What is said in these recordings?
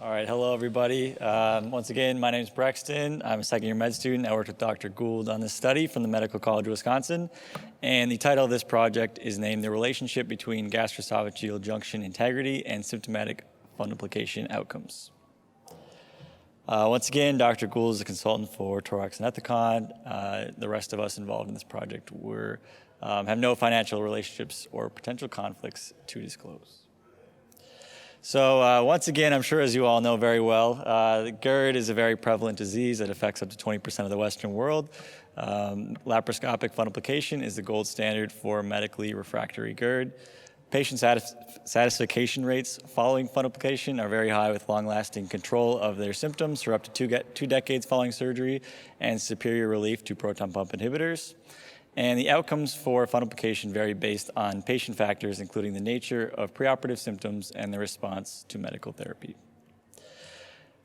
All right, hello everybody. Once again, my name is Brexton. I'm a second year med student. I worked with Dr. Gould on this study from the Medical College of Wisconsin. And the title of this project is named The Relationship Between Gastroesophageal Junction Integrity and Symptomatic Fundoplication Outcomes. Once again, Dr. Gould is a consultant for Thorax and Ethicon. The rest of us involved in this project have no financial relationships or potential conflicts to disclose. So once again, I'm sure as you all know very well, GERD is a very prevalent disease that affects up to 20% of the Western world. Laparoscopic fundoplication is the gold standard for medically refractory GERD. Patient satisfaction rates following fundoplication are very high, with long-lasting control of their symptoms for up to two decades following surgery and superior relief to proton pump inhibitors. And the outcomes for fundoplication vary based on patient factors, including the nature of preoperative symptoms and the response to medical therapy.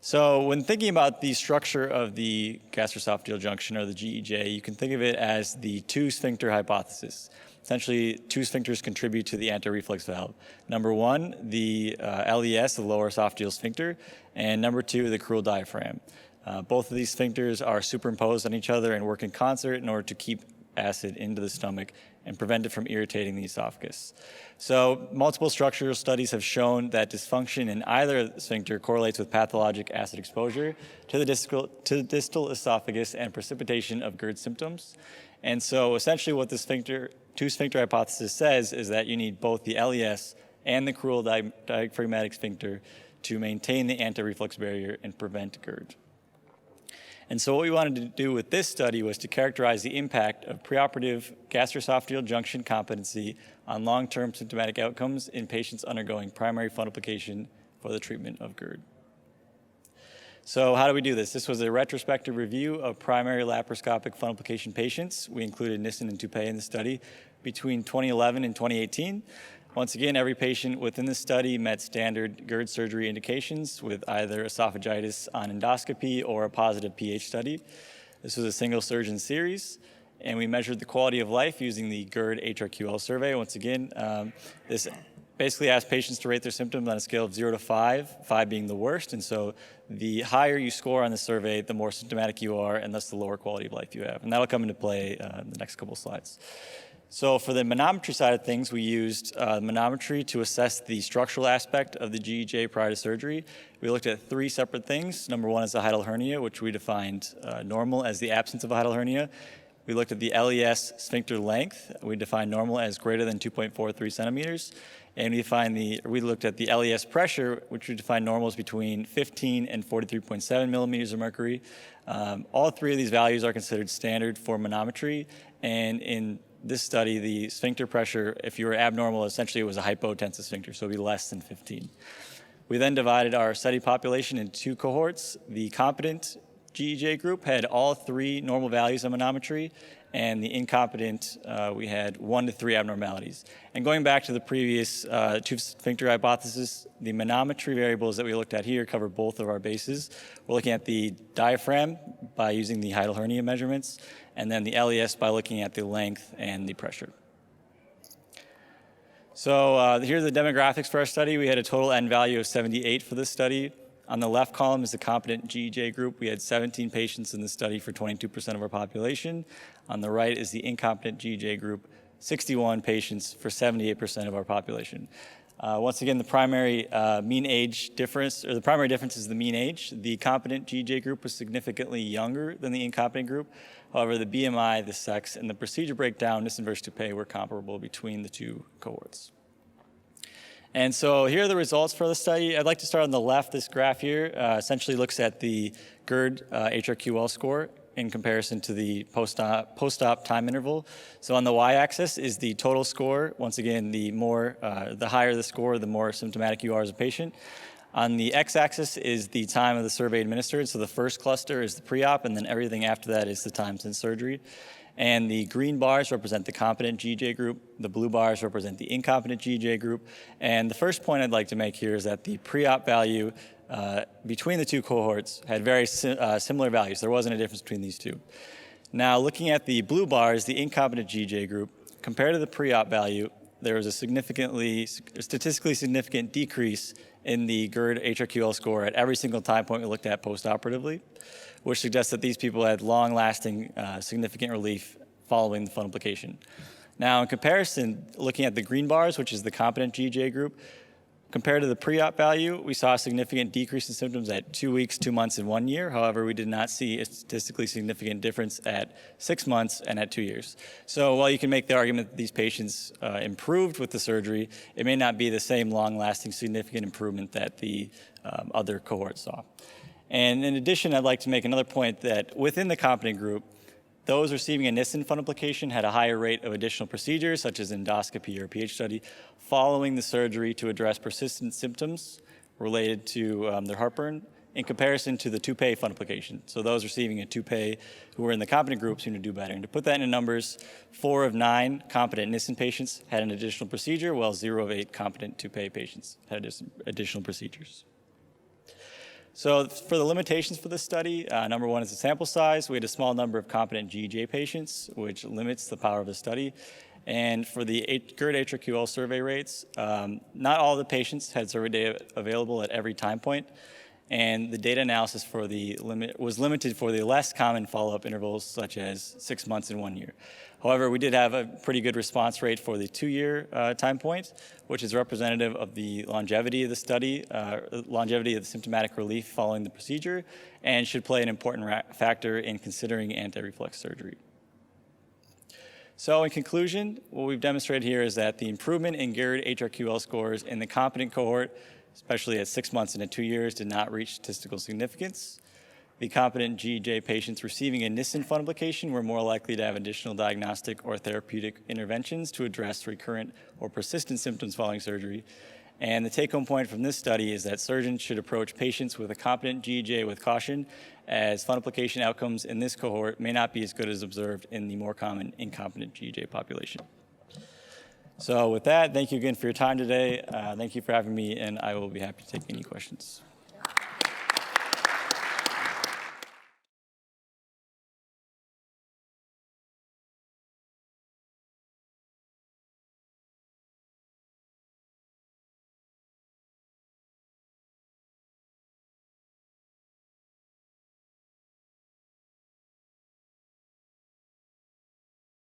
So when thinking about the structure of the gastroesophageal junction, or the GEJ, you can think of it as the two-sphincter hypothesis. Essentially, two sphincters contribute to the anti-reflux valve. Number one, the LES, the lower esophageal sphincter, and number two, the crural diaphragm. Both of these sphincters are superimposed on each other and work in concert in order to keep acid into the stomach and prevent it from irritating the esophagus. So multiple structural studies have shown that dysfunction in either sphincter correlates with pathologic acid exposure to the distal esophagus and precipitation of GERD symptoms. And so essentially what the two-sphincter hypothesis says is that you need both the LES and the crural diaphragmatic sphincter to maintain the anti-reflux barrier and prevent GERD. And so what we wanted to do with this study was to characterize the impact of preoperative gastroesophageal junction competency on long-term symptomatic outcomes in patients undergoing primary fundoplication for the treatment of GERD. So how do we do this? This was a retrospective review of primary laparoscopic fundoplication patients. We included Nissen and Toupet in the study between 2011 and 2018. Once again, every patient within the study met standard GERD surgery indications with either esophagitis on endoscopy or a positive pH study. This was a single surgeon series, and we measured the quality of life using the GERD HRQL survey. Once again, this basically asked patients to rate their symptoms on a scale of 0 to 5, 5 being the worst. And so the higher you score on the survey, the more symptomatic you are, and thus the lower quality of life you have. And that'll come into play in the next couple slides. So for the manometry side of things, we used manometry to assess the structural aspect of the GEJ prior to surgery. We looked at three separate things. Number one is the hiatal hernia, which we defined normal as the absence of a hiatal hernia. We looked at the LES sphincter length. We defined normal as greater than 2.43 centimeters. And we looked at the LES pressure, which we defined normal as between 15 and 43.7 millimeters of mercury. All three of these values are considered standard for manometry. And in this study, the sphincter pressure, if you were abnormal, essentially it was a hypotensive sphincter, so it would be less than 15. We then divided our study population into two cohorts. The competent GEJ group had all three normal values of manometry, and the incompetent, we had 1 to 3 abnormalities. And going back to the previous two-sphincter hypothesis, the manometry variables that we looked at here cover both of our bases. We're looking at the diaphragm by using the hiatal hernia measurements, and then the LES by looking at the length and the pressure. So here are the demographics for our study. We had a total N value of 78 for this study. On the left column is the competent GEJ group. We had 17 patients in the study for 22% of our population. On the right is the incompetent GEJ group, 61 patients for 78% of our population. Once again, the primary mean age difference, or the primary difference is the mean age. The competent GEJ group was significantly younger than the incompetent group. However, the BMI, the sex, and the procedure breakdown, Nissen versus Toupet, were comparable between the two cohorts. And so here are the results for the study. I'd like to start on the left. This graph here essentially looks at the GERD HRQL score in comparison to the post-op time interval. So on the y-axis is the total score. Once again, the higher the score, the more symptomatic you are as a patient. On the x-axis is the time of the survey administered. So the first cluster is the pre-op, and then everything after that is the time since surgery. And the green bars represent the competent GEJ group. The blue bars represent the incompetent GEJ group. And the first point I'd like to make here is that the pre-op value between the two cohorts had very similar values. There wasn't a difference between these two. Now, looking at the blue bars, the incompetent GEJ group, compared to the pre-op value, there was a statistically significant decrease in the GERD HRQL score at every single time point we looked at postoperatively, which suggests that these people had long-lasting significant relief following the fundoplication. Now, in comparison, looking at the green bars, which is the competent GJ group, compared to the pre-op value, we saw a significant decrease in symptoms at 2 weeks, 2 months, and 1 year. However, we did not see a statistically significant difference at 6 months and at 2 years. So while you can make the argument that these patients improved with the surgery, it may not be the same long-lasting significant improvement that the other cohorts saw. And in addition, I'd like to make another point that within the competent group, those receiving a Nissen fundoplication had a higher rate of additional procedures, such as endoscopy or a pH study, following the surgery to address persistent symptoms related to their heartburn in comparison to the toupee fundoplication. So those receiving a toupee who were in the competent group seemed to do better. And to put that into numbers, 4 of 9 competent Nissen patients had an additional procedure, while 0 of 8 competent toupee patients had additional procedures. So for the limitations for this study, number one is the sample size. We had a small number of competent GJ patients, which limits the power of the study. And for the GERD HRQL survey rates, not all the patients had survey data available at every time point. And the data analysis for was limited for the less common follow-up intervals, such as 6 months and 1 year. However, we did have a pretty good response rate for the 2-year time point, which is representative of the longevity of the study, longevity of the symptomatic relief following the procedure, and should play an important factor in considering anti-reflux surgery. So in conclusion, what we've demonstrated here is that the improvement in GERD HRQL scores in the competent cohort, especially at 6 months and at 2 years, did not reach statistical significance. The competent GJ patients receiving a Nissen fundoplication were more likely to have additional diagnostic or therapeutic interventions to address recurrent or persistent symptoms following surgery. And the take-home point from this study is that surgeons should approach patients with a competent GJ with caution, as fundoplication outcomes in this cohort may not be as good as observed in the more common incompetent GJ population. So with that, thank you again for your time today. Thank you for having me, and I will be happy to take any questions.